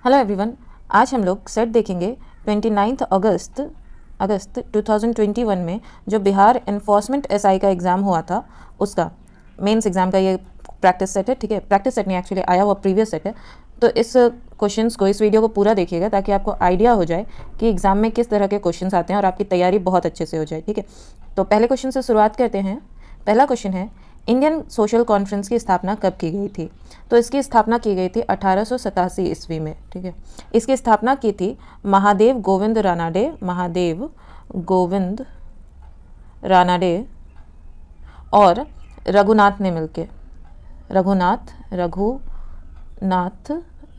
Hello everyone, आज हम लोग सेट देखेंगे 29 अगस्त 2021 में जो बिहार एनफोर्समेंट एसआई का एग्ज़ाम हुआ था उसका मेंस एग्ज़ाम का ये प्रैक्टिस सेट है। ठीक है, प्रैक्टिस सेट नहीं, एक्चुअली आया हुआ प्रीवियस सेट है। तो इस क्वेश्चंस को, इस वीडियो को पूरा देखिएगा ताकि आपको आइडिया हो जाए कि एग्ज़ाम में किस तरह के क्वेश्चंस आते हैं और आपकी तैयारी बहुत अच्छे से हो जाए। ठीक है, तो पहले क्वेश्चन से शुरुआत करते हैं। पहला क्वेश्चन है, इंडियन सोशल कॉन्फ्रेंस की स्थापना कब की गई थी? तो इसकी स्थापना की गई थी 1887 ईस्वी में। ठीक है, इसकी स्थापना की थी महादेव गोविंद रानाडे और रघुनाथ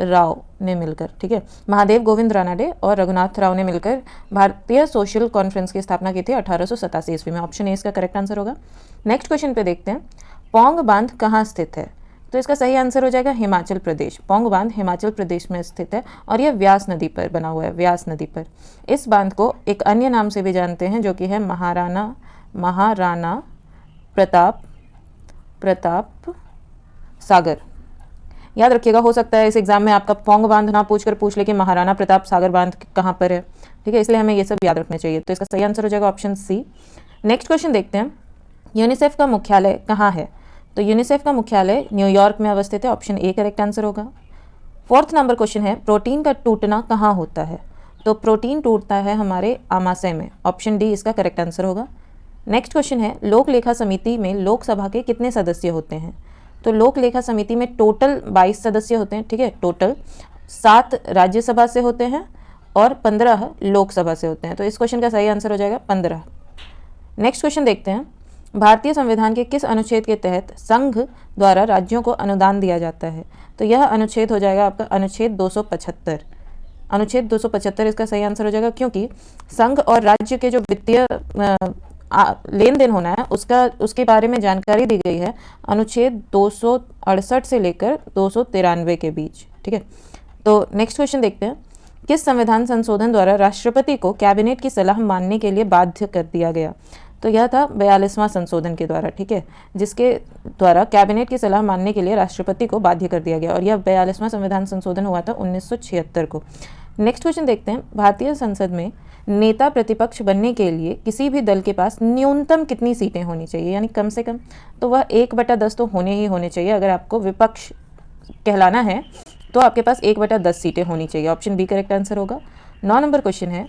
राव ने मिलकर। ठीक है, महादेव गोविंद रानाडे और रघुनाथ राव ने मिलकर भारतीय सोशल कॉन्फ्रेंस की स्थापना की थी 1887 ईस्वी में। ऑप्शन ए इसका करेक्ट आंसर होगा। नेक्स्ट क्वेश्चन पे देखते हैं, पौंग बांध कहाँ स्थित है? तो इसका सही आंसर हो जाएगा हिमाचल प्रदेश। पौंग बांध हिमाचल प्रदेश में स्थित है और यह व्यास नदी पर बना हुआ है, व्यास नदी पर। इस बांध को एक अन्य नाम से भी जानते हैं जो कि है महाराणा प्रताप सागर। याद रखिएगा, हो सकता है इस एग्जाम में आपका पौंग बांध ना पूछ ले कि महाराणा प्रताप सागर बांध कहाँ पर है। ठीक है, इसलिए हमें ये सब याद रखना चाहिए। तो इसका सही आंसर हो जाएगा ऑप्शन सी। नेक्स्ट क्वेश्चन देखते हैं, यूनिसेफ का मुख्यालय कहाँ है? तो यूनिसेफ का मुख्यालय न्यूयॉर्क में अवस्थित है। ऑप्शन ए करेक्ट आंसर होगा। फोर्थ नंबर क्वेश्चन है, प्रोटीन का टूटना कहाँ होता है? तो प्रोटीन टूटता है हमारे आमाशय में। ऑप्शन डी इसका करेक्ट आंसर होगा। नेक्स्ट क्वेश्चन है, लोक लेखा समिति में लोकसभा के कितने सदस्य होते हैं? तो लोक लेखा समिति में टोटल 22 सदस्य होते हैं। ठीक है, टोटल 7 राज्यसभा से होते हैं और 15 लोकसभा से होते हैं। तो इस क्वेश्चन का सही आंसर हो जाएगा 15। नेक्स्ट क्वेश्चन देखते हैं, भारतीय संविधान के किस अनुच्छेद के तहत संघ द्वारा राज्यों को अनुदान दिया जाता है? तो यह अनुच्छेद हो जाएगा आपका अनुच्छेद 275। अनुच्छेद 275 इसका सही आंसर हो जाएगा, क्योंकि संघ और राज्य के जो वित्तीय लेन देन होना है उसके बारे में जानकारी दी गई है अनुच्छेद 268 से लेकर 293 के बीच। ठीक है, तो नेक्स्ट क्वेश्चन देखते हैं, किस संविधान संशोधन द्वारा राष्ट्रपति को कैबिनेट की सलाह मानने के लिए बाध्य कर दिया गया? तो यह था 42वां संशोधन के द्वारा। ठीक है, जिसके द्वारा कैबिनेट की सलाह मानने के लिए राष्ट्रपति को बाध्य कर दिया गया और यह 42वां संविधान संशोधन हुआ था 1976 को। नेक्स्ट क्वेश्चन देखते हैं, भारतीय संसद में नेता प्रतिपक्ष बनने के लिए किसी भी दल के पास न्यूनतम कितनी सीटें होनी चाहिए, यानी कम से कम? तो वह 1/10 तो होने चाहिए। अगर आपको विपक्ष कहलाना है तो आपके पास 1/10 सीटें होनी चाहिए। ऑप्शन बी करेक्ट आंसर होगा। 9 नंबर क्वेश्चन है,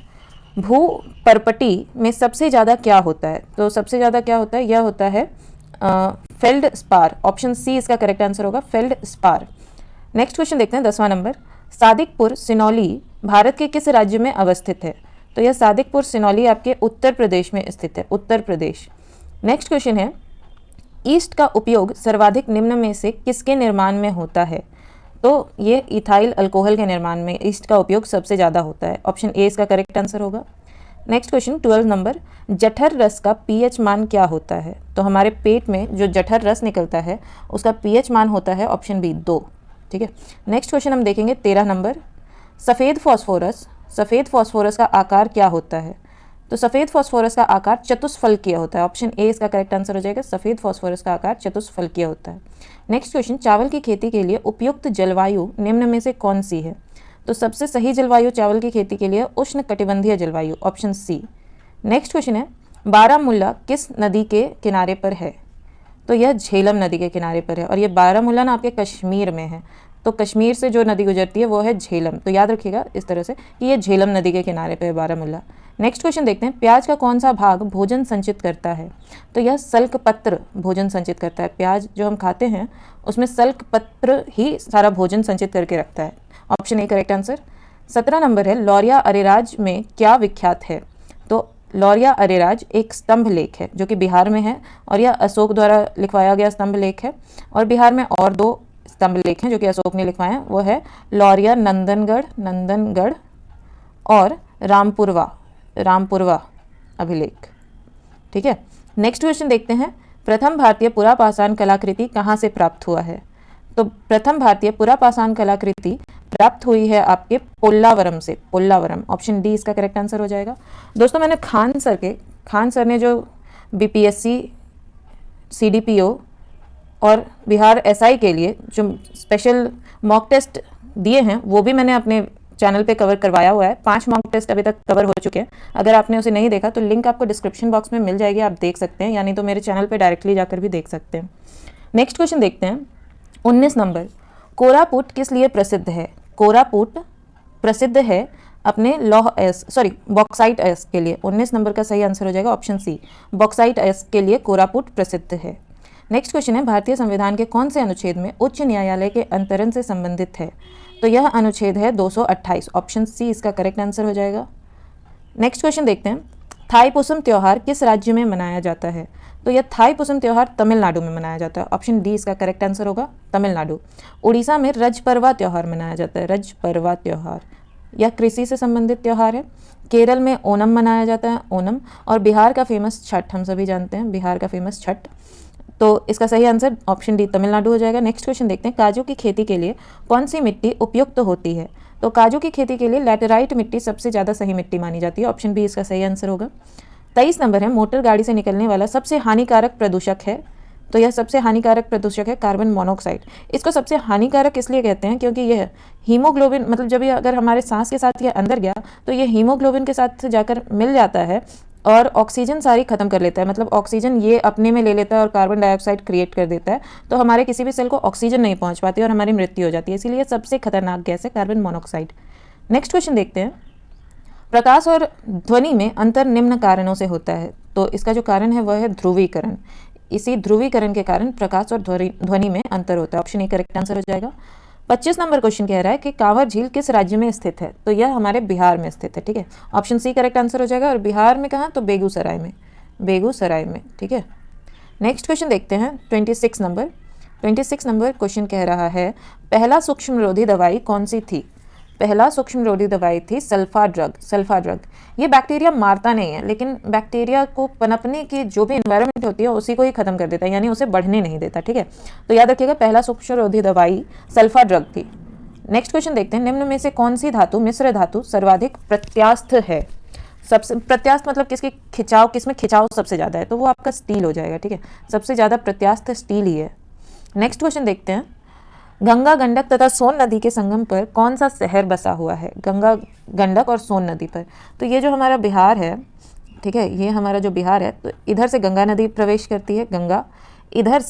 भू परपटी में सबसे ज़्यादा क्या होता है? तो सबसे ज़्यादा क्या होता है? यह होता है फेल्ड स्पार। ऑप्शन सी इसका करेक्ट आंसर होगा, फेल्ड स्पार। नेक्स्ट क्वेश्चन देखते हैं, 10वां नंबर, सादिकपुर सिनौली भारत के किस राज्य में अवस्थित है? तो यह सादिकपुर सिनौली आपके उत्तर प्रदेश में स्थित है, उत्तर प्रदेश। नेक्स्ट क्वेश्चन है, ईस्ट का उपयोग सर्वाधिक निम्न में से किसके निर्माण में होता है? तो ये इथाइल अल्कोहल के निर्माण में ईस्ट का उपयोग सबसे ज़्यादा होता है। ऑप्शन ए इसका करेक्ट आंसर होगा। नेक्स्ट क्वेश्चन 12 नंबर, जठर रस का पीएच मान क्या होता है? तो हमारे पेट में जो जठर रस निकलता है उसका पीएच मान होता है ऑप्शन बी 2। ठीक है, नेक्स्ट क्वेश्चन हम देखेंगे 13 नंबर, सफ़ेद फॉस्फोरस का आकार क्या होता है? तो सफ़ेद फॉस्फोरस का आकार चतुष्फलकीय होता है। ऑप्शन ए इसका करेक्ट आंसर हो जाएगा, सफ़ेद फॉस्फोरस का आकार चतुष्फलकीय होता है। नेक्स्ट क्वेश्चन, चावल की खेती के लिए उपयुक्त जलवायु निम्न में से कौन सी है? तो सबसे सही जलवायु चावल की खेती के लिए उष्ण कटिबंधीय जलवायु। Option C. नेक्स्ट क्वेश्चन है, बारामूला किस नदी के किनारे पर है? तो यह झेलम नदी के किनारे पर है और ये बारामूला ना आपके कश्मीर में है। तो कश्मीर से जो नदी गुजरती है वो है झेलम। तो याद रखिएगा इस तरह से कि ये झेलम नदी के किनारे पे है बारामूला। नेक्स्ट क्वेश्चन देखते हैं, प्याज का कौन सा भाग भोजन संचित करता है? तो यह सल्क पत्र भोजन संचित करता है। प्याज जो हम खाते हैं उसमें सल्क पत्र ही सारा भोजन संचित करके रखता है। Option A correct answer. 17 number है, लौरिया अरेराज में क्या विख्यात है? तो लौरिया अरेराज एक स्तंभ लेख है जो कि बिहार में है और यह अशोक द्वारा लिखवाया गया स्तंभ लेख है। और बिहार में और 2 स्तंभ लेख हैं जो कि अशोक ने लिखवाए हैं, वो है लौरिया नंदनगढ़ और रामपुरवा अभिलेख। ठीक है, नेक्स्ट क्वेश्चन देखते हैं, प्रथम भारतीय पुरापाषाण कलाकृति कहाँ से प्राप्त हुआ है? तो प्रथम भारतीय पुरापाषाण कलाकृति प्राप्त हुई है आपके पोल्लावरम से, पोल्लावरम। ऑप्शन डी इसका करेक्ट आंसर हो जाएगा। दोस्तों, मैंने खान सर ने जो बीपीएससी, सीडीपीओ और बिहार एसआई के लिए जो स्पेशल मॉक टेस्ट दिए हैं वो भी मैंने अपने चैनल पे कवर करवाया हुआ है। 5 मॉक टेस्ट अभी तक कवर हो चुके हैं। अगर आपने उसे नहीं देखा तो लिंक आपको डिस्क्रिप्शन बॉक्स में मिल जाएगी, आप देख सकते हैं, यानी तो मेरे चैनल पे डायरेक्टली जाकर भी देख सकते हैं। नेक्स्ट क्वेश्चन देखते हैं 19 नंबर। कोरापुट किस लिए प्रसिद्ध है? कोरापुट प्रसिद्ध है अपने बॉक्साइट अयस्क के लिए। 19 नंबर का सही आंसर हो जाएगा ऑप्शन सी, बॉक्साइट अयस्क के लिए कोरापुट प्रसिद्ध है। नेक्स्ट क्वेश्चन है भारतीय संविधान के कौन से अनुच्छेद में उच्च न्यायालय के अंतरण से संबंधित है? तो यह अनुच्छेद है 228, ऑप्शन सी इसका करेक्ट आंसर हो जाएगा। नेक्स्ट क्वेश्चन देखते हैं थाईपुसम त्योहार किस राज्य में मनाया जाता है? तो यह थाईपुसम त्योहार तमिलनाडु में मनाया जाता है, ऑप्शन डी इसका करेक्ट आंसर होगा, तमिलनाडु। उड़ीसा में रजपर्वा त्योहार मनाया जाता है, रजपर्वा त्योहार, यह कृषि से संबंधित त्योहार है। केरल में ओणम मनाया जाता है, ओणम। और बिहार का फेमस छठ, हम सभी जानते हैं बिहार का फेमस छठ, तो इसका सही आंसर ऑप्शन डी तमिलनाडु हो जाएगा। नेक्स्ट क्वेश्चन देखते हैं काजू की खेती के लिए कौन सी मिट्टी उपयुक्त होती है? तो काजू की खेती के लिए लैटेराइट मिट्टी सबसे ज़्यादा सही मिट्टी मानी जाती है, ऑप्शन बी इसका सही आंसर होगा। 23 नंबर है मोटर गाड़ी से निकलने वाला सबसे हानिकारक प्रदूषक है? तो यह सबसे हानिकारक प्रदूषक है कार्बन मोनोऑक्साइड। इसको सबसे हानिकारक इसलिए कहते हैं क्योंकि यह हीमोग्लोबिन, मतलब जब ये अगर हमारे सांस के साथ ये अंदर गया तो ये हीमोग्लोबिन के साथ जाकर मिल जाता है और ऑक्सीजन सारी खत्म कर लेता है, मतलब ऑक्सीजन ये अपने में ले लेता है और कार्बन डाइऑक्साइड क्रिएट कर देता है, तो हमारे किसी भी सेल को ऑक्सीजन नहीं पहुंच पाती और हमारी मृत्यु हो जाती है, इसीलिए सबसे खतरनाक गैस है कार्बन मोनोऑक्साइड। नेक्स्ट क्वेश्चन देखते हैं प्रकाश और ध्वनि में अंतर निम्न कारणों से होता है? तो इसका जो कारण है वह है ध्रुवीकरण। इसी ध्रुवीकरण के कारण प्रकाश और ध्वनि में अंतर होता है, ऑप्शन ए करेक्ट आंसर हो जाएगा। 25 नंबर क्वेश्चन कह रहा है कि कांवर झील किस राज्य में स्थित है? तो यह हमारे बिहार में स्थित है, ठीक है, ऑप्शन सी करेक्ट आंसर हो जाएगा। और बिहार में कहाँ? तो बेगूसराय में, बेगूसराय में, ठीक है। नेक्स्ट क्वेश्चन देखते हैं 26 नंबर। 26 नंबर क्वेश्चन कह रहा है पहला सूक्ष्मरोधी दवाई कौन सी थी? पहला सूक्ष्मरोधी दवाई थी सल्फा ड्रग। सल्फा ड्रग ये बैक्टीरिया मारता नहीं है, लेकिन बैक्टीरिया को पनपने की जो भी एनवायरनमेंट होती है उसी को ही खत्म कर देता है, यानी उसे बढ़ने नहीं देता, ठीक है। तो याद रखिएगा पहला सूक्ष्मरोधी दवाई सल्फा ड्रग थी। नेक्स्ट क्वेश्चन देखते हैं निम्न में से कौन सी धातु, मिश्र धातु, सर्वाधिक प्रत्यास्थ है? सबसे प्रत्यास्थ मतलब किसकी खिंचाव, किसमें खिंचाव सबसे ज़्यादा है? तो वो आपका स्टील हो जाएगा, ठीक है, सबसे ज़्यादा प्रत्यास्थ स्टील ही है। नेक्स्ट क्वेश्चन देखते हैं गंगा, गंडक तथा सोन नदी के संगम पर कौन सा शहर बसा हुआ है? गंगा, गंडक और सोन नदी पर। तो ये जो हमारा बिहार है, ठीक है, ये हमारा जो बिहार है, तो इधर से गंगा नदी प्रवेश करती है, गंगा, इधर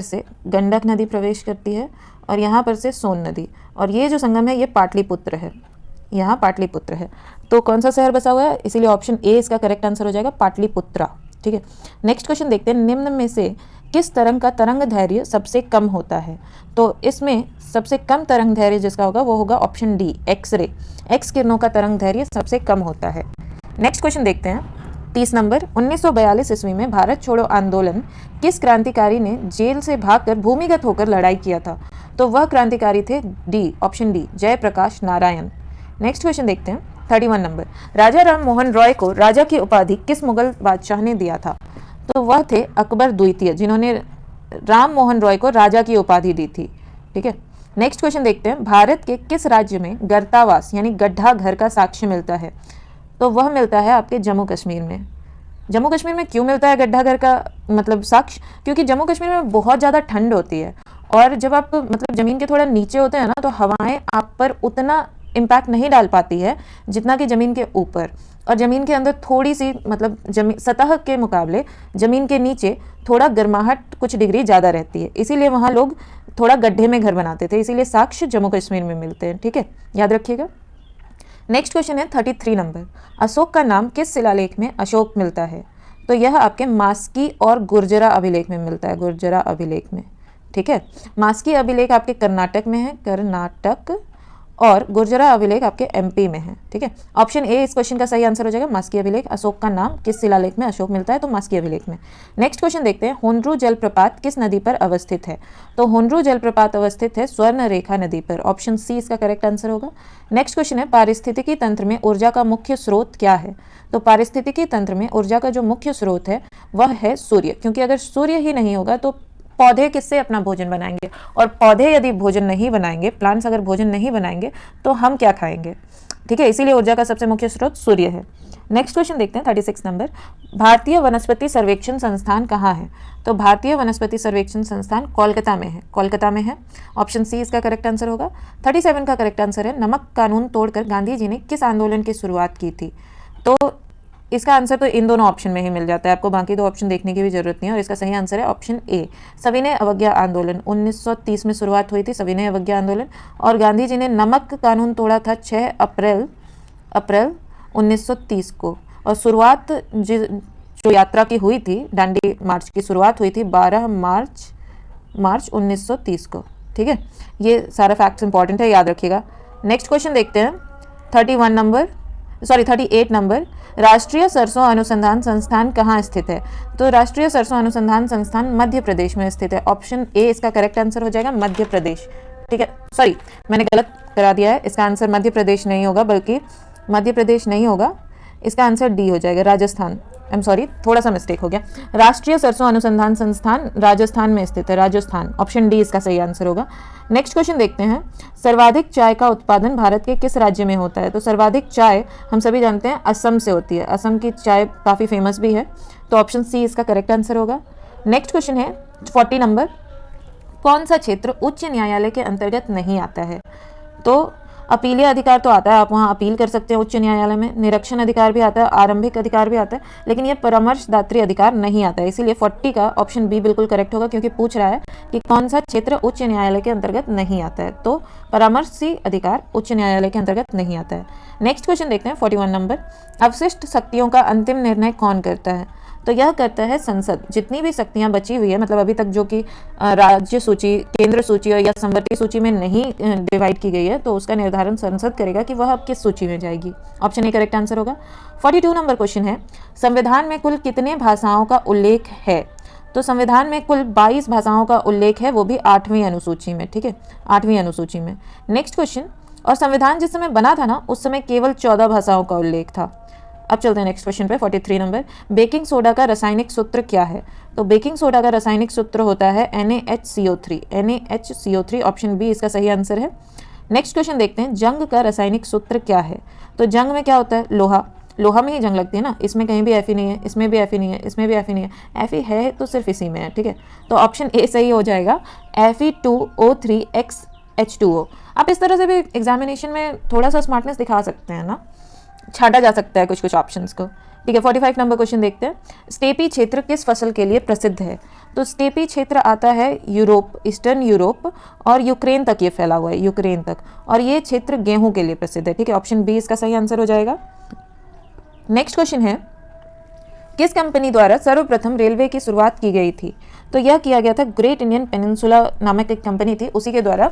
से गंडक नदी प्रवेश करती है और यहाँ पर से सोन नदी, और ये जो संगम है ये पाटलिपुत्र है, यहाँ पाटलिपुत्र है। तो कौन सा शहर बसा हुआ है? इसीलिए ऑप्शन ए इसका करेक्ट आंसर हो जाएगा, पाटलिपुत्रा, ठीक है। नेक्स्ट क्वेश्चन देखते हैं निम्न में से किस तरंग का तरंग धैर्य सबसे कम होता है? तो इसमें सबसे कम तरंग धैर्य जिसका होगा वो होगा ऑप्शन डी, एक्स-रे। एक्स किरणों का तरंग धैर्य सबसे कम होता है। नेक्स्ट क्वेश्चन देखते हैं 30 नंबर। 1942 ईस्वी में भारत छोड़ो आंदोलन किस क्रांतिकारी ने जेल से भागकर भूमिगत होकर लड़ाई किया था? तो वह क्रांतिकारी थे D, option D, Jayaprakash Narayan. Next question देखते हैं 31 नंबर। राजा राम मोहन रॉय को राजा की उपाधि किस मुगल बादशाह ने दिया था? तो वह थे अकबर द्वितीय, जिन्होंने राम मोहन रॉय को राजा की उपाधि दी थी, ठीक है। नेक्स्ट क्वेश्चन देखते हैं भारत के किस राज्य में गर्तावास यानी गड्ढा घर का साक्ष्य मिलता है? तो वह मिलता है आपके जम्मू कश्मीर में। जम्मू कश्मीर में क्यों मिलता है गड्ढा घर का मतलब साक्ष्य? क्योंकि जम्मू कश्मीर में बहुत ज़्यादा ठंड होती है और जब आप मतलब ज़मीन के थोड़ा नीचे होते हैं ना, तो हवाएं आप पर उतना इम्पैक्ट नहीं डाल पाती है जितना कि ज़मीन के ऊपर, और ज़मीन के अंदर थोड़ी सी मतलब जमीन सतह के मुकाबले ज़मीन के नीचे थोड़ा गर्माहट कुछ डिग्री ज़्यादा रहती है, इसीलिए वहाँ लोग थोड़ा गड्ढे में घर बनाते थे, इसीलिए साक्ष्य जम्मू कश्मीर में मिलते हैं, ठीक है, याद रखिएगा। नेक्स्ट क्वेश्चन है 33 नंबर। अशोक का नाम किस शिलालेख में अशोक मिलता है? तो यह आपके मास्की और गुर्जरा अभिलेख में मिलता है, गुर्जरा अभिलेख में, ठीक है। मास्की अभिलेख आपके कर्नाटक में है, कर्नाटक, और गुर्जरा अभिलेख आपके एमपी में है, ठीक है। ऑप्शन ए इस क्वेश्चन का सही आंसर हो जाएगा, मास्की अभिलेख। अशोक का नाम किस शिलालेख में अशोक मिलता है? तो मास्की अभिलेख में। नेक्स्ट क्वेश्चन देखते हैं होनरू जलप्रपात किस नदी पर अवस्थित है? तो होनरू जलप्रपात अवस्थित है स्वर्ण रेखा नदी पर, ऑप्शन सी इसका करेक्ट आंसर होगा। नेक्स्ट क्वेश्चन है पारिस्थितिकी तंत्र में ऊर्जा का मुख्य स्रोत क्या है? तो पारिस्थितिकी तंत्र में ऊर्जा का जो मुख्य स्रोत है वह है सूर्य, क्योंकि अगर सूर्य ही नहीं होगा तो पौधे किससे अपना भोजन बनाएंगे, और पौधे यदि भोजन नहीं बनाएंगे, प्लांट्स अगर भोजन नहीं बनाएंगे तो हम क्या खाएंगे? ठीक है, इसीलिए ऊर्जा का सबसे मुख्य स्रोत सूर्य है। नेक्स्ट क्वेश्चन देखते हैं 36 नंबर, भारतीय वनस्पति सर्वेक्षण संस्थान कहाँ है? तो भारतीय वनस्पति सर्वेक्षण संस्थान कोलकाता में है, कोलकाता में है। ऑप्शन सी इसका करेक्ट आंसर होगा। 37 का करेक्ट आंसर है, नमक कानून तोड़कर गांधी जी ने किस आंदोलन की शुरुआत की थी? तो इसका आंसर तो इन दोनों ऑप्शन में ही मिल जाता है, आपको बाकी दो ऑप्शन देखने की भी जरूरत नहीं है। और इसका सही आंसर है ऑप्शन ए, सविनय अवज्ञा आंदोलन। 1930 में शुरुआत हुई थी सविनय अवज्ञा आंदोलन, और गांधी जी ने नमक कानून तोड़ा था 6 अप्रैल 1930 को। और शुरुआत जो यात्रा की हुई थी, दांडी मार्च की शुरुआत हुई थी 12 मार्च 1930 को। ठीक है, ये सारा फैक्ट्स इंपॉर्टेंट है, याद रखिएगा। नेक्स्ट क्वेश्चन देखते हैं 38 नंबर, राष्ट्रीय सरसों अनुसंधान संस्थान कहाँ स्थित है? तो राष्ट्रीय सरसों अनुसंधान संस्थान मध्य प्रदेश में स्थित है। ऑप्शन ए इसका करेक्ट आंसर हो जाएगा, मध्य प्रदेश। ठीक है, सॉरी मैंने गलत करा दिया है, इसका आंसर मध्य प्रदेश नहीं होगा, बल्कि मध्य प्रदेश नहीं होगा, इसका आंसर डी हो जाएगा, राजस्थान। आई एम सॉरी, थोड़ा सा मिस्टेक हो गया। राष्ट्रीय सरसों अनुसंधान संस्थान राजस्थान में स्थित है, राजस्थान। ऑप्शन डी इसका सही आंसर होगा। नेक्स्ट क्वेश्चन देखते हैं, सर्वाधिक चाय का उत्पादन भारत के किस राज्य में होता है? तो सर्वाधिक चाय हम सभी जानते हैं असम से होती है, असम की चाय काफ़ी फेमस भी है, तो ऑप्शन सी इसका करेक्ट आंसर होगा। नेक्स्ट क्वेश्चन है 40 नंबर, कौन सा क्षेत्र उच्च न्यायालय के अंतर्गत नहीं आता है? तो अपीलीय अधिकार तो आता है, आप वहाँ अपील कर सकते हैं उच्च न्यायालय में। निरीक्षण अधिकार भी आता है, आरंभिक अधिकार भी आता है, लेकिन ये परामर्शदात्री अधिकार नहीं आता है। इसीलिए 40 का ऑप्शन बी बिल्कुल करेक्ट होगा, क्योंकि पूछ रहा है कि कौन सा क्षेत्र उच्च न्यायालय के अंतर्गत नहीं आता है। तो परामर्शी अधिकार उच्च न्यायालय के अंतर्गत नहीं आता है। नेक्स्ट क्वेश्चन देखते हैं 41 नंबर, अवशिष्ट शक्तियों का अंतिम निर्णय कौन करता है? तो यह करता है संसद। जितनी भी शक्तियां बची हुई है, मतलब अभी तक जो कि राज्य सूची, केंद्र सूची या संवर्ती सूची में नहीं डिवाइड की गई है, तो उसका निर्धारण संसद करेगा कि वह अब किस सूची में जाएगी। ऑप्शन ए करेक्ट आंसर होगा। 42 नंबर क्वेश्चन है, संविधान में कुल कितने भाषाओं का उल्लेख है? तो संविधान में कुल 22 भाषाओं का उल्लेख है, वो भी 8वीं अनुसूची में। ठीक है, 8वीं अनुसूची में। नेक्स्ट क्वेश्चन, और संविधान जिस समय बना था ना, उस समय केवल 14 भाषाओं का उल्लेख था। अब चलते हैं नेक्स्ट क्वेश्चन पे 43 नंबर, बेकिंग सोडा का रासायनिक सूत्र क्या है? तो बेकिंग सोडा का रासायनिक सूत्र होता है NaHCO3, NaHCO3। ऑप्शन बी इसका सही आंसर है। नेक्स्ट क्वेश्चन देखते हैं, जंग का रासायनिक सूत्र क्या है? तो जंग में क्या होता है? लोहा, लोहा में ही जंग लगती है ना, इसमें कहीं भी Fe नहीं है, इसमें भी Fe नहीं है, इसमें भी Fe नहीं है, Fe है तो सिर्फ इसी में है। ठीक है, तो ऑप्शन ए सही हो जाएगा, Fe2O3H2O। आप इस तरह से भी एग्जामिनेशन में थोड़ा सा स्मार्टनेस दिखा सकते हैं ना, छाटा जा सकता है कुछ कुछ ऑप्शंस को। ठीक है, 45 नंबर क्वेश्चन देखते हैं, स्टेपी क्षेत्र किस फसल के लिए प्रसिद्ध है? तो स्टेपी क्षेत्र आता है यूरोप, ईस्टर्न यूरोप और यूक्रेन तक ये फैला हुआ है, यूक्रेन तक, और ये क्षेत्र गेहूं के लिए प्रसिद्ध है। ठीक है, ऑप्शन बी इसका सही आंसर हो जाएगा। नेक्स्ट क्वेश्चन है, किस कंपनी द्वारा सर्वप्रथम रेलवे की शुरुआत की गई थी? तो यह किया गया था ग्रेट इंडियन पेनिनसुला नामक एक कंपनी थी, उसी के द्वारा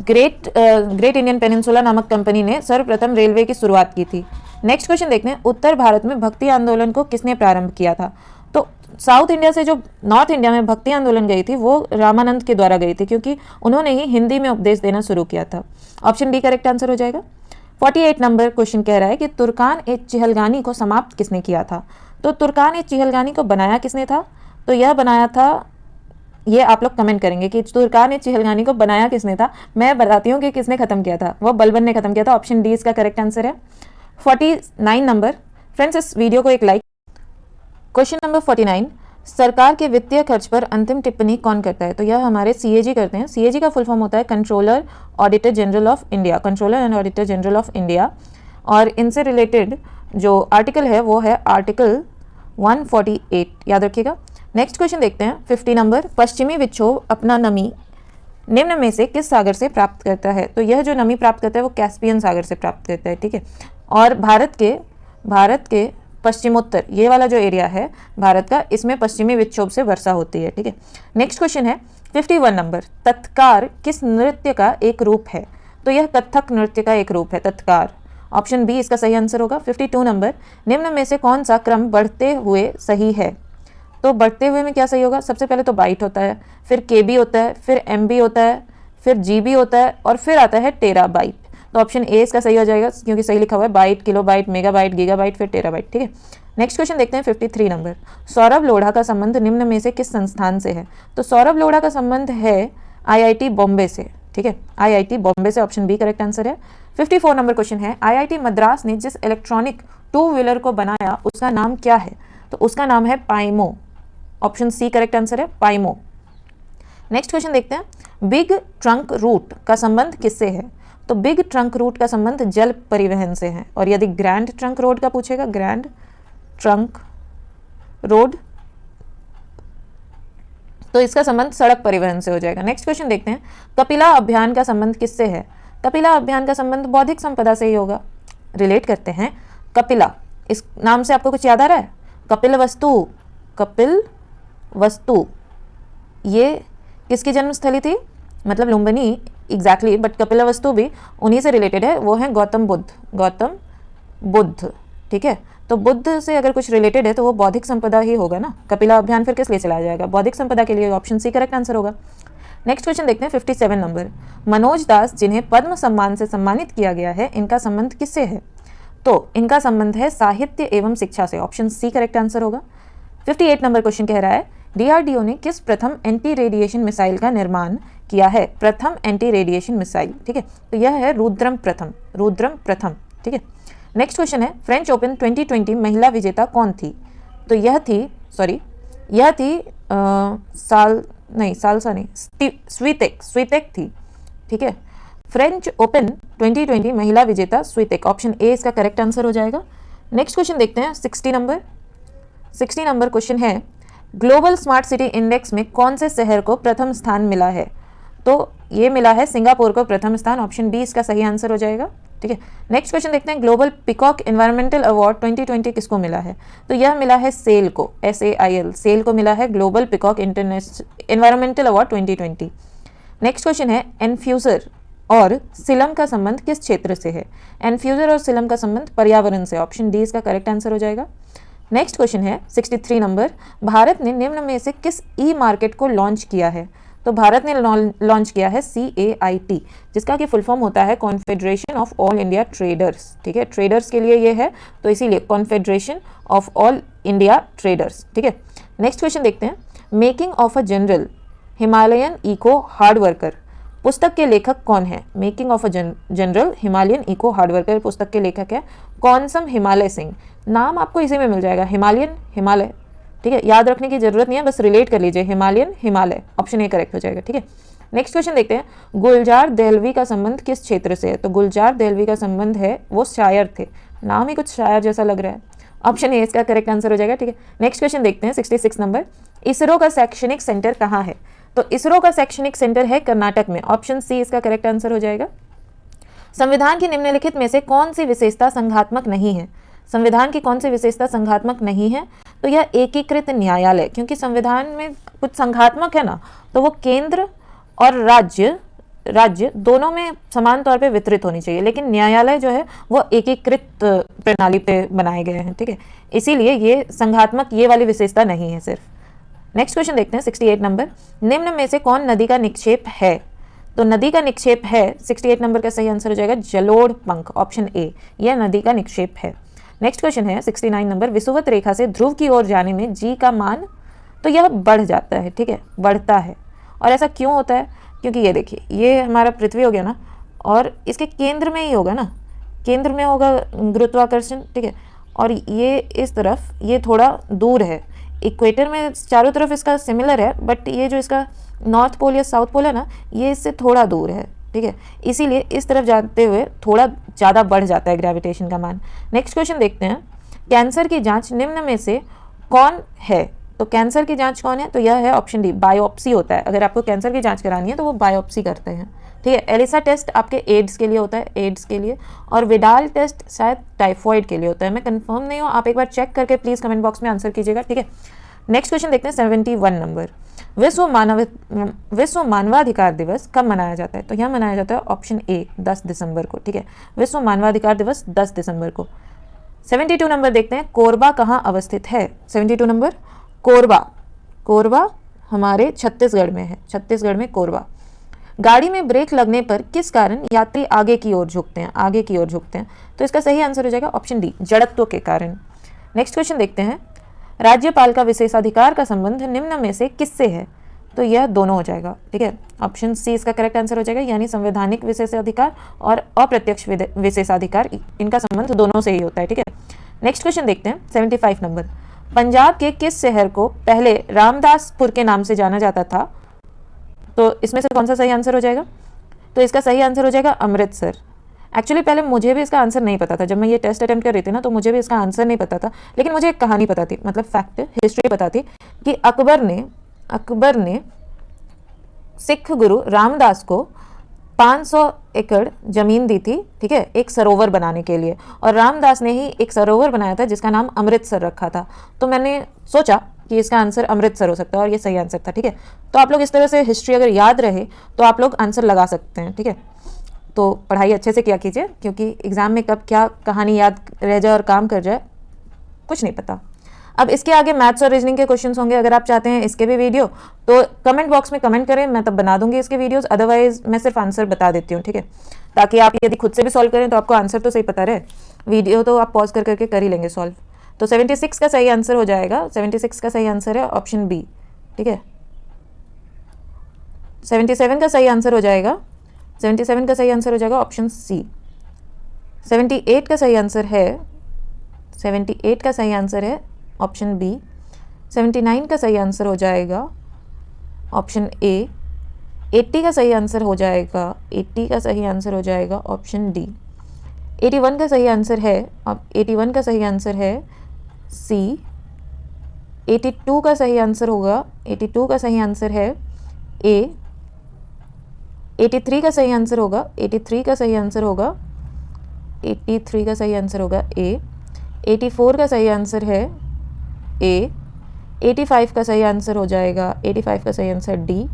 ग्रेट इंडियन पेनिनसुला नामक कंपनी ने सर्वप्रथम रेलवे की शुरुआत की थी। नेक्स्ट क्वेश्चन देखते हैं, उत्तर भारत में भक्ति आंदोलन को किसने प्रारंभ किया था? तो साउथ इंडिया से जो नॉर्थ इंडिया में भक्ति आंदोलन गई थी, वो रामानंद के द्वारा गई थी, क्योंकि उन्होंने ही हिंदी में उपदेश देना शुरू किया था। ऑप्शन डी करेक्ट आंसर हो जाएगा। 48 नंबर क्वेश्चन कह रहा है कि तुर्कान-ए-चिहलगानी को समाप्त किसने किया था? तो तुर्कान-ए-चिहलगानी को बनाया किसने था? तो यह बनाया था, ये आप लोग कमेंट करेंगे कि तुर्कान-ए-चिहलगानी को बनाया किसने था। मैं बताती हूँ कि किसने खत्म किया था, वो बलबन ने खत्म किया था। ऑप्शन डी इसका करेक्ट आंसर है। 49 नंबर, फ्रेंड्स इस वीडियो को एक लाइक। क्वेश्चन नंबर 49, सरकार के वित्तीय खर्च पर अंतिम टिप्पणी कौन करता है? तो यह हमारे CAG करते हैं। CAG का फुल फॉर्म होता है controller auditor general of India, controller and auditor general of India. और इनसे रिलेटेड जो आर्टिकल है वो है आर्टिकल 148, याद रखिएगा। नेक्स्ट क्वेश्चन देखते हैं 50 नंबर, पश्चिमी विक्षोभ अपना नमी निम्न में से किस सागर से प्राप्त करता है? तो यह जो नमी प्राप्त करता है वो कैस्पियन सागर से प्राप्त करता है। ठीक है, और भारत के पश्चिमोत्तर, ये वाला जो एरिया है भारत का, इसमें पश्चिमी विक्षोभ से वर्षा होती है। ठीक है, नेक्स्ट क्वेश्चन है 51 नंबर, तत्कार किस नृत्य का एक रूप है? तो यह कथक नृत्य का एक रूप है, तत्कार। ऑप्शन बी इसका सही आंसर होगा। 52 नंबर, निम्न में से कौन सा क्रम बढ़ते हुए सही है? तो बढ़ते हुए में क्या सही होगा? सबसे पहले तो बाइट होता है, फिर KB होता है, फिर MB होता है, फिर GB होता है, और फिर आता है टेराबाइट। तो ऑप्शन ए इसका सही हो जाएगा, क्योंकि सही लिखा हुआ है बाइट, किलोबाइट, मेगाबाइट, गीगाबाइट, फिर टेराबाइट। ठीक है, नेक्स्ट क्वेश्चन देखते हैं 53 नंबर, सौरभ लोढ़ा का संबंध निम्न में से किस संस्थान से है? तो सौरभ लोढ़ा का संबंध है IIT बॉम्बे से। ठीक है, IIT बॉम्बे से, ऑप्शन बी करेक्ट आंसर है। 54 नंबर क्वेश्चन है, IIT मद्रास ने जिस इलेक्ट्रॉनिक टू व्हीलर को बनाया उसका नाम क्या है? तो उसका नाम है पाइमो, ऑप्शन सी करेक्ट आंसर है, पाइमो। नेक्स्ट क्वेश्चन देखते हैं, बिग ट्रंक रूट का संबंध किससे है? तो बिग ट्रंक रूट का संबंध जल परिवहन से है। और यदि ग्रैंड ट्रंक रोड का पूछेगा, ग्रैंड ट्रंक रोड, तो इसका संबंध सड़क परिवहन से हो जाएगा। नेक्स्ट क्वेश्चन देखते हैं, कपिला अभियान का संबंध किससे है? कपिला अभियान का संबंध बौद्धिक संपदा से ही होगा। रिलेट करते हैं, कपिला इस नाम से आपको कुछ याद आ रहा है? कपिल वस्तु, कपिल वस्तु ये किसकी जन्मस्थली थी? मतलब लुम्बिनी एग्जैक्टली, बट कपिला वस्तु भी उन्हीं से रिलेटेड है, वो है गौतम बुद्ध, गौतम बुद्ध, ठीक है। तो बुद्ध से अगर कुछ रिलेटेड है तो वो बौद्धिक संपदा ही होगा ना। कपिला अभियान फिर किस लिए चलाया जाएगा? बौद्धिक संपदा के लिए, ऑप्शन सी करेक्ट आंसर होगा। नेक्स्ट क्वेश्चन देखते हैं 57 नंबर, मनोज दास जिन्हें पद्म सम्मान से सम्मानित किया गया है, इनका संबंध किससे है? तो इनका संबंध है साहित्य एवं शिक्षा से, ऑप्शन सी करेक्ट आंसर होगा। 58 नंबर क्वेश्चन कह रहा है, DRDO ने किस प्रथम एंटी रेडिएशन मिसाइल का निर्माण किया है? प्रथम एंटी रेडिएशन मिसाइल, ठीक है, तो यह है रुद्रम प्रथम, रुद्रम प्रथम, ठीक है। नेक्स्ट क्वेश्चन है, फ्रेंच ओपन 2020 महिला विजेता कौन थी? तो यह थी स्वीतेक थी, ठीक है। फ्रेंच ओपन 2020 महिला विजेता स्वीतेक, ऑप्शन ए इसका करेक्ट आंसर हो जाएगा। नेक्स्ट क्वेश्चन देखते हैं 60 नंबर क्वेश्चन है, ग्लोबल स्मार्ट सिटी इंडेक्स में कौन से शहर को प्रथम स्थान मिला है? तो ये मिला है सिंगापुर को प्रथम स्थान, ऑप्शन बी इसका सही आंसर हो जाएगा, ठीक है। नेक्स्ट क्वेश्चन देखते हैं, ग्लोबल पिकॉक एनवायरमेंटल अवार्ड 2020 किसको मिला है? तो यह मिला है सेल को, SAIL, सेल को मिला है global peacock environmental award 2020। Next question है, एन्फ्यूजर और सिलम का संबंध किस क्षेत्र से है? एन्फ्यूजर और सिलम का संबंध पर्यावरण से, ऑप्शन डी इसका करेक्ट आंसर हो जाएगा। नेक्स्ट क्वेश्चन है 63 नंबर, भारत ने निम्न में से किस ई मार्केट को लॉन्च किया है? तो भारत ने लॉन्च किया है CAIT, जिसका कि फुल फॉर्म होता है confederation of all India traders, ठीक है, ट्रेडर्स के लिए ये है, तो इसीलिए confederation of all India traders, ठीक है। नेक्स्ट क्वेश्चन देखते हैं, making of a general Himalayan echo hard worker पुस्तक के लेखक कौन है? Making of a general Himalayan echo hard worker पुस्तक के लेखक है कौनसम हिमालय सिंह, नाम आपको इसी में मिल जाएगा, हिमालय, ठीक है, याद रखने की जरूरत नहीं है, बस रिलेट कर लीजिए, हिमालय, ऑप्शन ए करेक्ट हो जाएगा, ठीक है। नेक्स्ट क्वेश्चन देखते हैं, गुलजार देहलवी का संबंध किस क्षेत्र से है? तो गुलजार देहलवी का संबंध है, वो शायर थे, नाम ही कुछ शायर जैसा लग रहा है, ऑप्शन ए इसका करेक्ट आंसर हो जाएगा, ठीक है। नेक्स्ट क्वेश्चन देखते हैं 66 नंबर, इसरो का शैक्षणिक सेंटर कहाँ है? तो इसरो का शैक्षणिक सेंटर है कर्नाटक में, ऑप्शन सी इसका करेक्ट आंसर हो जाएगा। संविधान की निम्नलिखित में से कौन सी विशेषता संघात्मक नहीं है? संविधान की कौन सी विशेषता संघात्मक नहीं है? तो यह एकीकृत न्यायालय, क्योंकि संविधान में कुछ संघात्मक है ना, तो वो केंद्र और राज्य दोनों में समान तौर पे वितरित होनी चाहिए, लेकिन न्यायालय जो है वो एकीकृत प्रणाली पे बनाए गए हैं, ठीक है, इसीलिए ये संघात्मक ये वाली विशेषता नहीं है सिर्फ। नेक्स्ट क्वेश्चन देखते हैं 68 नंबर, निम्न में से कौन नदी का निक्षेप है? तो नदी का निक्षेप है, 68 नंबर का सही आंसर हो जाएगा जलोढ़ पंख, ऑप्शन ए, यह नदी का निक्षेप है। नेक्स्ट क्वेश्चन है 69 नंबर, विषुवत रेखा से ध्रुव की ओर जाने में जी का मान, तो यह बढ़ जाता है, ठीक है, बढ़ता है। और ऐसा क्यों होता है? क्योंकि ये देखिए, ये हमारा पृथ्वी हो गया ना, और इसके केंद्र में ही होगा ना, केंद्र में होगा गुरुत्वाकर्षण, ठीक है, और ये इस तरफ ये थोड़ा दूर है, इक्वेटर में चारों तरफ इसका सिमिलर है, बट ये जो इसका नॉर्थ पोल या साउथ पोल है ना, ये इससे थोड़ा दूर है, ठीक है, इसीलिए इस तरफ जाते हुए थोड़ा ज़्यादा बढ़ जाता है ग्रेविटेशन का मान। नेक्स्ट क्वेश्चन देखते हैं, कैंसर की जांच निम्न में से कौन है? तो कैंसर की जांच कौन है? तो यह है ऑप्शन डी, बायोप्सी होता है। अगर आपको कैंसर की जांच करानी है तो वो बायोप्सी करते हैं, ठीक है। एलिसा टेस्ट आपके एड्स के लिए होता है, एड्स के लिए, और विडाल टेस्ट शायद टाइफॉइड के लिए होता है, मैं कंफर्म नहीं हूँ, आप एक बार चेक करके प्लीज़ कमेंट बॉक्स में आंसर कीजिएगा, ठीक है। नेक्स्ट क्वेश्चन देखते हैं 71 नंबर, विश्व मानवाधिकार दिवस कब मनाया जाता है? तो यह मनाया जाता है ऑप्शन ए 10 दिसंबर को, ठीक है, विश्व मानवाधिकार दिवस 10 दिसंबर को। 72 नंबर देखते हैं, कोरबा कहाँ अवस्थित है? 72 नंबर, कोरबा हमारे छत्तीसगढ़ में है, छत्तीसगढ़ में कोरबा। गाड़ी में ब्रेक लगने पर किस कारण यात्री आगे की ओर झुकते हैं? तो इसका सही आंसर हो जाएगा ऑप्शन डी, जड़त्व के कारण। नेक्स्ट क्वेश्चन देखते हैं, राज्यपाल का विशेषाधिकार का संबंध निम्न में से किससे है? तो यह दोनों हो जाएगा, ठीक है। ऑप्शन सी इसका करेक्ट आंसर हो जाएगा, यानी संवैधानिक विशेषाधिकार और अप्रत्यक्ष विशेषाधिकार, इनका संबंध दोनों से ही होता है, ठीक है। नेक्स्ट क्वेश्चन देखते हैं 75 नंबर। पंजाब के किस शहर को पहले रामदासपुर के नाम से जाना जाता था? तो इसमें से कौन सा सही आंसर हो जाएगा? तो इसका सही आंसर हो जाएगा अमृतसर। एक्चुअली पहले मुझे भी इसका आंसर नहीं पता था, जब मैं ये टेस्ट अटेम्प्ट कर रही थी ना, तो मुझे भी इसका आंसर नहीं पता था, लेकिन मुझे एक कहानी पता थी, मतलब फैक्ट हिस्ट्री पता थी कि अकबर ने सिख गुरु रामदास को 500 एकड़ जमीन दी थी, ठीक है, एक सरोवर बनाने के लिए, और रामदास ने ही एक सरोवर बनाया था जिसका नाम अमृतसर रखा था। तो मैंने सोचा कि इसका आंसर अमृतसर हो सकता है और ये सही आंसर था, ठीक है। तो आप लोग इस तरह से हिस्ट्री अगर याद रहे तो आप लोग आंसर लगा सकते हैं, ठीक है। तो पढ़ाई अच्छे से किया कीजिए, क्योंकि एग्जाम में कब क्या कहानी याद रह जाए और काम कर जाए कुछ नहीं पता। अब इसके आगे मैथ्स और रीजनिंग के क्वेश्चंस होंगे, अगर आप चाहते हैं इसके भी वीडियो तो कमेंट बॉक्स में कमेंट करें, मैं तब बना दूंगी इसके वीडियोस, अदरवाइज मैं सिर्फ आंसर बता देती हूँ, ठीक है, ताकि आप यदि खुद से भी सॉल्व करें तो आपको आंसर तो सही पता रहे, वीडियो तो आप पॉज कर करके कर ही लेंगे सॉल्व। तो 76 का सही आंसर हो जाएगा, 76 का सही आंसर है ऑप्शन बी, ठीक है। 77 का सही आंसर हो जाएगा, 77 का सही आंसर हो जाएगा ऑप्शन सी। 78 का सही आंसर है, 78 का सही आंसर है ऑप्शन बी। 79 का सही आंसर हो जाएगा ऑप्शन ए। 80 का सही आंसर हो जाएगा, 80 का सही आंसर हो जाएगा ऑप्शन डी। 81 का सही आंसर है, अब 81 का सही आंसर है सी। 82 का सही आंसर होगा, 82 का सही आंसर है ए। 83 का सही आंसर होगा, 83 का सही आंसर होगा, 83 का सही आंसर होगा ए। 84 का सही आंसर है ए। 85 का सही आंसर हो जाएगा, 85 का सही आंसर डी।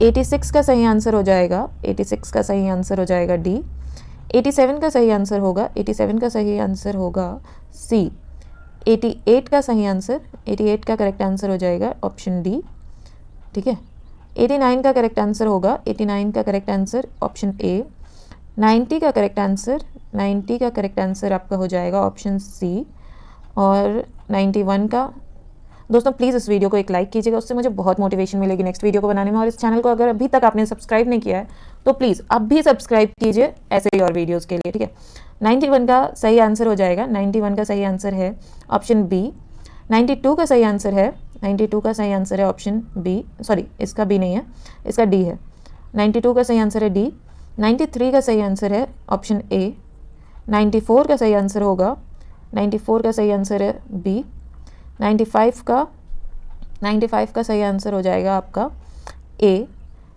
86 का सही आंसर हो जाएगा, 86 का सही आंसर हो जाएगा डी। 87 का सही आंसर होगा, 87 का सही आंसर होगा सी। 88 का सही आंसर, 88 का करेक्ट आंसर हो जाएगा ऑप्शन डी, ठीक है। 89 का करेक्ट आंसर होगा, 89 का करेक्ट आंसर ऑप्शन ए। 90 का करेक्ट आंसर, 90 का करेक्ट आंसर आपका हो जाएगा ऑप्शन सी। और 91 का, दोस्तों प्लीज़ इस वीडियो को एक लाइक कीजिएगा, उससे मुझे बहुत मोटिवेशन मिलेगी नेक्स्ट वीडियो को बनाने में। और इस चैनल को अगर अभी तक आपने सब्सक्राइब नहीं किया है तो प्लीज़ अब भी सब्सक्राइब कीजिए ऐसे ही और वीडियोज़ के लिए, ठीक है। 91 का सही आंसर हो जाएगा, 91 का सही आंसर है ऑप्शन बी। 92 का सही आंसर है, 92 का सही आंसर है ऑप्शन बी, सॉरी इसका बी नहीं है, इसका डी है। 92 का सही आंसर है डी। 93 का सही आंसर है ऑप्शन ए। 94 का सही आंसर होगा, 94 का सही आंसर है बी। 95 का सही आंसर हो जाएगा आपका ए।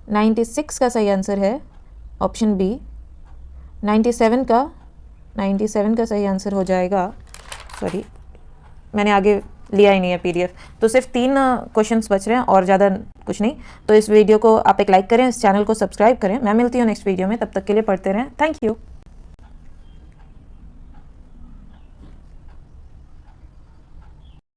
96 का सही आंसर है ऑप्शन बी। 97 का सही आंसर हो जाएगा, सॉरी मैंने आगे लिया ही नहीं है PDF, तो सिर्फ 3 क्वेश्चंस बच रहे हैं और ज़्यादा कुछ नहीं। तो इस वीडियो को आप एक लाइक करें, इस चैनल को सब्सक्राइब करें। मैं मिलती हूँ नेक्स्ट वीडियो में, तब तक के लिए पढ़ते रहें। Thank you.